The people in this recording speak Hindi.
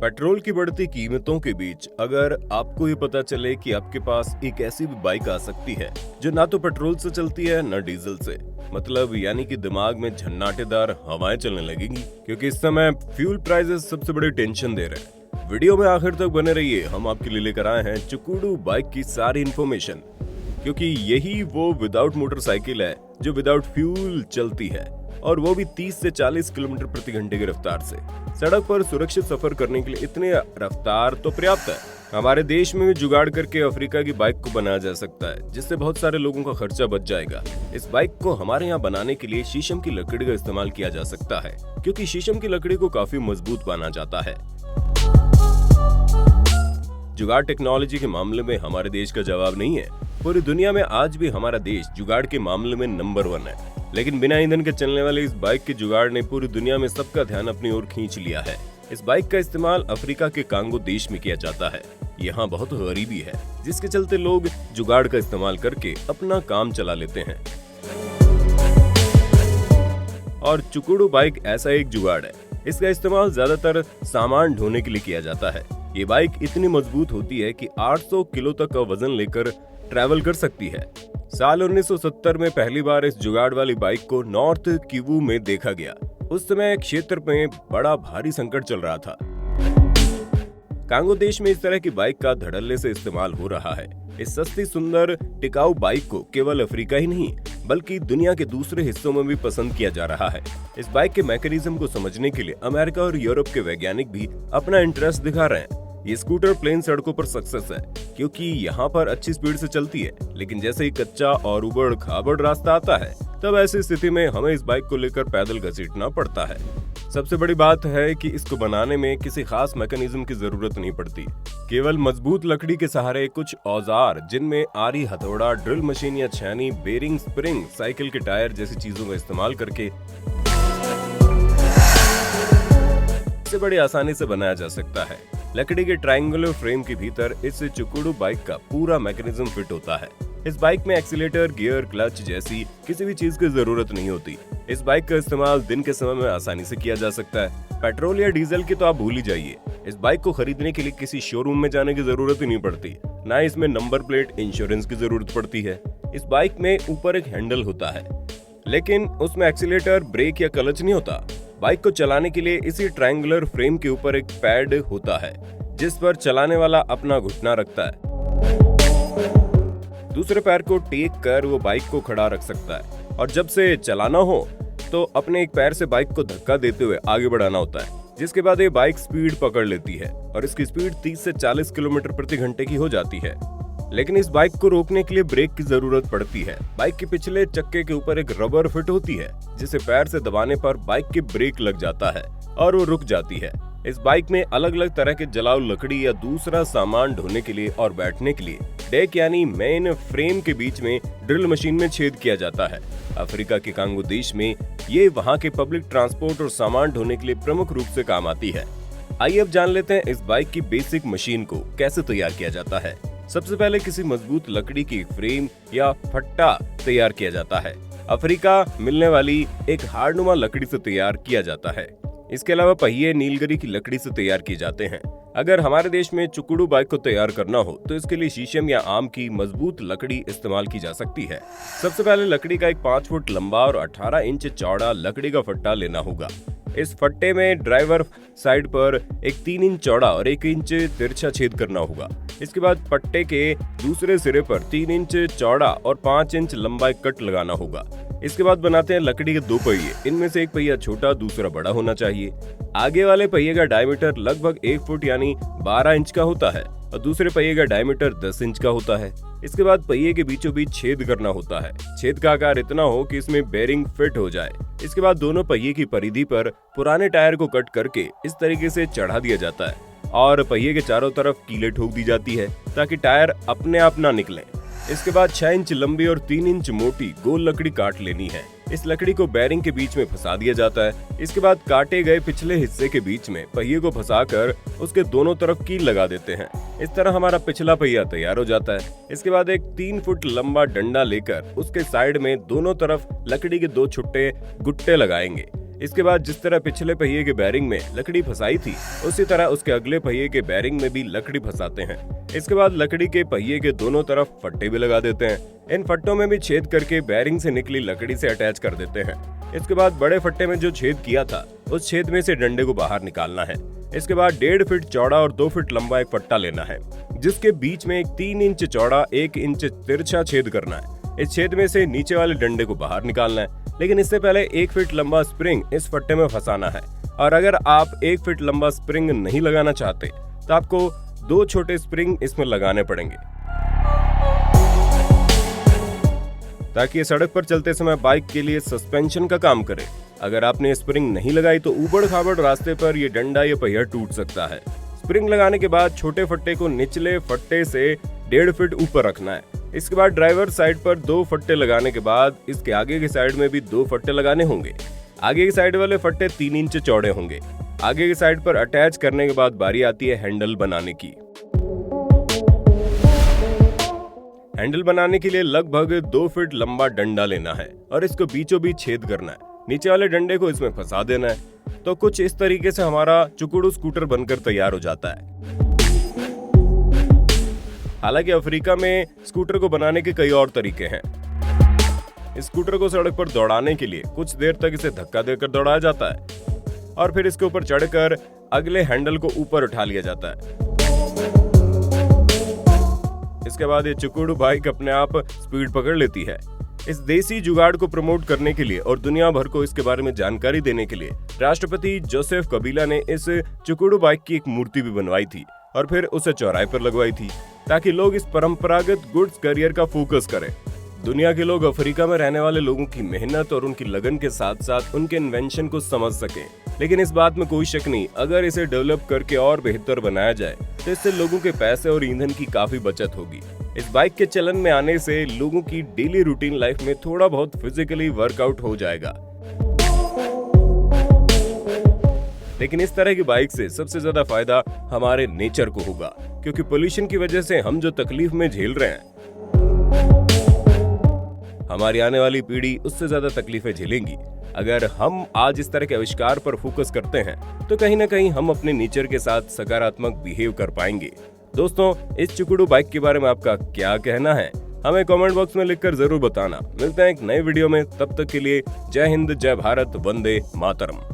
पेट्रोल की बढ़ती कीमतों के बीच अगर आपको ये पता चले कि आपके पास एक ऐसी भी बाइक आ सकती है जो ना तो पेट्रोल से चलती है ना डीजल से, मतलब यानी कि दिमाग में झन्नाटेदार हवाएं चलने लगेंगी, क्योंकि इस समय फ्यूल प्राइसेस सबसे बड़ी टेंशन दे रहे हैं। वीडियो में आखिर तक बने रहिए, हम आपके लिए लेकर आए हैं चुकुडू बाइक की सारी इन्फॉर्मेशन, क्योंकि यही वो विदाउट मोटरसाइकिल है जो विदाउट फ्यूल चलती है, और वो भी 30 से 40 किलोमीटर प्रति घंटे की रफ्तार से। सड़क पर सुरक्षित सफर करने के लिए इतनी रफ्तार तो पर्याप्त है। हमारे देश में भी जुगाड़ करके अफ्रीका की बाइक को बनाया जा सकता है, जिससे बहुत सारे लोगों का खर्चा बच जाएगा। इस बाइक को हमारे यहाँ बनाने के लिए शीशम की लकड़ी का इस्तेमाल किया जा सकता है, क्योंकि शीशम की लकड़ी को काफी मजबूत माना जाता है। जुगाड़ टेक्नोलॉजी के मामले में हमारे देश का जवाब नहीं है। पूरी दुनिया में आज भी हमारा देश जुगाड़ के मामले में नंबर 1 है, लेकिन बिना ईंधन के चलने वाले इस बाइक के जुगाड़ ने पूरी दुनिया में सबका ध्यान अपनी ओर खींच लिया है। इस बाइक का इस्तेमाल अफ्रीका के कांगो देश में किया जाता है। यहाँ बहुत गरीबी है, जिसके चलते लोग जुगाड़ का इस्तेमाल करके अपना काम चला लेते हैं। और चुकुडू बाइक ऐसा एक जुगाड़ है। इसका इस्तेमाल ज्यादातर सामान ढोने के लिए किया जाता है। ये बाइक इतनी मजबूत होती है कि 800 किलो तक का वजन लेकर ट्रैवल कर सकती है। साल 1970 में पहली बार इस जुगाड़ वाली बाइक को नॉर्थ किवू में देखा गया। उस समय क्षेत्र में बड़ा भारी संकट चल रहा था। कांगो देश में इस तरह की बाइक का धड़ल्ले से इस्तेमाल हो रहा है। इस सस्ती सुंदर टिकाऊ बाइक को केवल अफ्रीका ही नहीं बल्कि दुनिया के दूसरे हिस्सों में भी पसंद किया जा रहा है। इस बाइक के मैकेनिज्म को समझने के लिए अमेरिका और यूरोप के वैज्ञानिक भी अपना इंटरेस्ट दिखा रहे हैं। ये स्कूटर प्लेन सड़कों पर सक्सेस है, क्योंकि यहाँ पर अच्छी स्पीड से चलती है, लेकिन जैसे ही कच्चा और उबड़ खाबड़ रास्ता आता है, तब ऐसी स्थिति में हमें इस बाइक को लेकर पैदल घसीटना पड़ता है। सबसे बड़ी बात है कि इसको बनाने में किसी खास मैकेनिज्म की जरूरत नहीं पड़ती। केवल मजबूत लकड़ी के सहारे कुछ औजार, जिनमें आरी, हथौड़ा, ड्रिल मशीन या छेनी, बेरिंग, स्प्रिंग, साइकिल के टायर जैसी चीजों का इस्तेमाल करके इसे बड़ी आसानी से बनाया जा सकता है। लकड़ी के ट्रायंगुलर फ्रेम के भीतर इस चुकुडू बाइक का पूरा मैकेनिज्म फिट होता है। इस बाइक में एक्सीलेटर, गियर, क्लच जैसी किसी भी चीज की जरूरत नहीं होती। इस बाइक का इस्तेमाल दिन के समय में आसानी से किया जा सकता है। पेट्रोल या डीजल की तो आप भूल ही जाइए। इस बाइक को खरीदने के लिए किसी शोरूम में जाने की जरूरत ही नहीं पड़ती, ना इसमें नंबर प्लेट, इंश्योरेंस की जरूरत पड़ती है। इस बाइक में ऊपर एक हैंडल होता है, लेकिन उसमें एक्सीलेटर, ब्रेक या क्लच नहीं होता। बाइक को चलाने के लिए इसी ट्रायंगुलर फ्रेम के ऊपर एक पैड होता है, जिस पर चलाने वाला अपना घुटना रखता है। दूसरे पैर को टेक कर वो बाइक को खड़ा रख सकता है, और जब से चलाना हो तो अपने एक पैर से बाइक को धक्का देते हुए आगे बढ़ाना होता है, जिसके बाद ये बाइक स्पीड पकड़ लेती है और इसकी स्पीड 30 से 40 किलोमीटर प्रति घंटे की हो जाती है। लेकिन इस बाइक को रोकने के लिए ब्रेक की जरूरत पड़ती है। बाइक के पिछले चक्के के ऊपर एक रबर फिट होती है, जिसे पैर से दबाने पर बाइक के ब्रेक लग जाता है और वो रुक जाती है। इस बाइक में अलग अलग तरह के जलाऊ लकड़ी या दूसरा सामान ढोने के लिए और बैठने के लिए डेक यानी मेन फ्रेम के बीच में ड्रिल मशीन में छेद किया जाता है। अफ्रीका के कांगो देश में ये वहाँ के पब्लिक ट्रांसपोर्ट और सामान ढोने के लिए प्रमुख रूप से काम आती है। आइए अब जान लेते हैं इस बाइक की बेसिक मशीन को कैसे तैयार किया जाता है। सबसे पहले किसी मजबूत लकड़ी की फ्रेम या फट्टा तैयार किया जाता है। अफ्रीका मिलने वाली एक हार्डनुमा लकड़ी से तैयार किया जाता है। इसके अलावा पहिए नीलगिरी की लकड़ी से तैयार किए जाते हैं। अगर हमारे देश में चुकुडू बाइक को तैयार करना हो तो इसके लिए शीशम या आम की मजबूत लकड़ी इस्तेमाल की जा सकती है। सबसे पहले लकड़ी का एक 5 फुट लंबा और 18 इंच चौड़ा लकड़ी का फट्टा लेना होगा। इस फट्टे में ड्राइवर साइड पर एक 3 इंच चौड़ा और 1 इंच तिरछा छेद करना होगा। इसके बाद पट्टे के दूसरे सिरे पर 3 इंच चौड़ा और 5 इंच लंबा एक कट लगाना होगा। इसके बाद बनाते हैं लकड़ी के 2 पहिए। इनमें से एक पहिया छोटा, दूसरा बड़ा होना चाहिए। आगे वाले पहिए का डायमीटर लगभग 1 फुट यानी 12 इंच का होता है और दूसरे पहिए का डायमीटर 10 इंच का होता है। इसके बाद पहिए के बीचों बीच छेद करना होता है। छेद का आकार इतना हो कि इसमें बेरिंग फिट हो जाए। इसके बाद दोनों पहिए की परिधि पर पुराने टायर को कट करके इस तरीके से चढ़ा दिया जाता है और पहिए के चारों तरफ कीलें ठोक दी जाती है ताकि टायर अपने आप ना निकलें। इसके बाद 6 इंच लंबी और 3 इंच मोटी गोल लकड़ी काट लेनी है। इस लकड़ी को बेरिंग के बीच में फंसा दिया जाता है। इसके बाद काटे गए पिछले हिस्से के बीच में पहिए को फंसाकर उसके दोनों तरफ कील लगा देते हैं। इस तरह हमारा पिछला पहिया तैयार हो जाता है। इसके बाद एक 3 फुट लंबा डंडा लेकर उसके साइड में दोनों तरफ लकड़ी के 2 छुट्टे गुट्टे लगाएंगे। इसके बाद जिस तरह पिछले पहिए के बेरिंग में लकड़ी फंसाई थी, उसी तरह उसके अगले पहिए के बेरिंग में भी लकड़ी फंसाते हैं। इसके बाद लकड़ी के पहिए के दोनों तरफ फट्टे भी लगा देते हैं। इन फट्टों में भी छेद करके बेरिंग से निकली लकड़ी से अटैच कर देते हैं। इसके बाद बड़े फट्टे में जो छेद किया था, उस छेद में से डंडे को बाहर निकालना है। इसके बाद 1.5 फीट चौड़ा और 2 फीट लंबा एक फट्टा लेना है, जिसके बीच में एक 3 इंच चौड़ा 1 इंच तिरछा छेद करना है। इस छेद में से नीचे वाले डंडे को बाहर निकालना है, लेकिन इससे पहले 1 फीट लंबा स्प्रिंग इस फट्टे में फंसाना है। और अगर आप 1 फीट लंबा स्प्रिंग नहीं लगाना चाहते तो आपको 2 छोटे स्प्रिंग इसमें लगाने पड़ेंगे, ताकि ये सड़क पर चलते समय बाइक के लिए सस्पेंशन का काम करे। अगर आपने स्प्रिंग नहीं लगाई तो ऊबड़ खाबड़ रास्ते पर ये डंडा या पहिया टूट सकता है। स्प्रिंग लगाने के बाद छोटे फट्टे को निचले फट्टे से 1.5 फीट ऊपर रखना है। इसके बाद ड्राइवर साइड पर 2 फट्टे लगाने के बाद इसके आगे की साइड में भी 2 फट्टे लगाने होंगे। आगे की साइड वाले फट्टे 3 इंच चौड़े होंगे। आगे की साइड पर अटैच करने के बाद बारी आती है हैंडल बनाने की। हैंडल बनाने के लिए लगभग 2 फीट लंबा डंडा लेना है और इसको बीचों बीच छेद करना है। नीचे वाले डंडे को इसमें फंसा देना है। तो कुछ इस तरीके से हमारा चुकुड़ू स्कूटर बनकर तैयार हो जाता है। हालांकि अफ्रीका में स्कूटर को बनाने के कई और तरीके हैं। इस स्कूटर को सड़क पर दौड़ाने के लिए कुछ देर तक इसे धक्का देकर दौड़ाया जाता है और फिर इसके ऊपर चढ़कर अगले हैंडल को ऊपर उठा लिया जाता है। इसके बाद ये चुकुड़ू बाइक अपने आप स्पीड पकड़ लेती है। इस देसी जुगाड़ को प्रमोट करने के लिए और दुनिया भर को इसके बारे में जानकारी देने के लिए राष्ट्रपति जोसेफ कबीला ने इस चुकुड़ू बाइक की एक मूर्ति भी बनवाई थी और फिर उसे चौराहे पर लगवाई थी, ताकि लोग इस परंपरागत गुड्स करियर का फोकस करें। दुनिया के लोग अफ्रीका में रहने वाले लोगों की मेहनत और उनकी लगन के साथ साथ उनके इन्वेंशन को समझ सकें। लेकिन इस बात में कोई शक नहीं, अगर इसे डेवलप करके और बेहतर बनाया जाए तो इससे लोगों के पैसे और ईंधन की काफी बचत होगी। इस बाइक के चलन में आने से लोगों की डेली रूटीन लाइफ में थोड़ा बहुत फिजिकली वर्कआउट हो जाएगा। लेकिन इस तरह की बाइक से सबसे ज्यादा फायदा हमारे नेचर को होगा, क्योंकि पोल्यूशन की वजह से हम जो तकलीफ में झेल रहे हैं, हमारी आने वाली पीढ़ी उससे ज्यादा तकलीफें झेलेंगी। अगर हम आज इस तरह के आविष्कार पर फोकस करते हैं तो कहीं ना कहीं हम अपने नेचर के साथ सकारात्मक बिहेव कर पाएंगे। दोस्तों, इस चुकुड़ू बाइक के बारे में आपका क्या कहना है, हमें कमेंट बॉक्स में लिखकर जरूर बताना। मिलते हैं एक नए वीडियो में, तब तक के लिए जय हिंद, जय भारत, वंदे मातरम।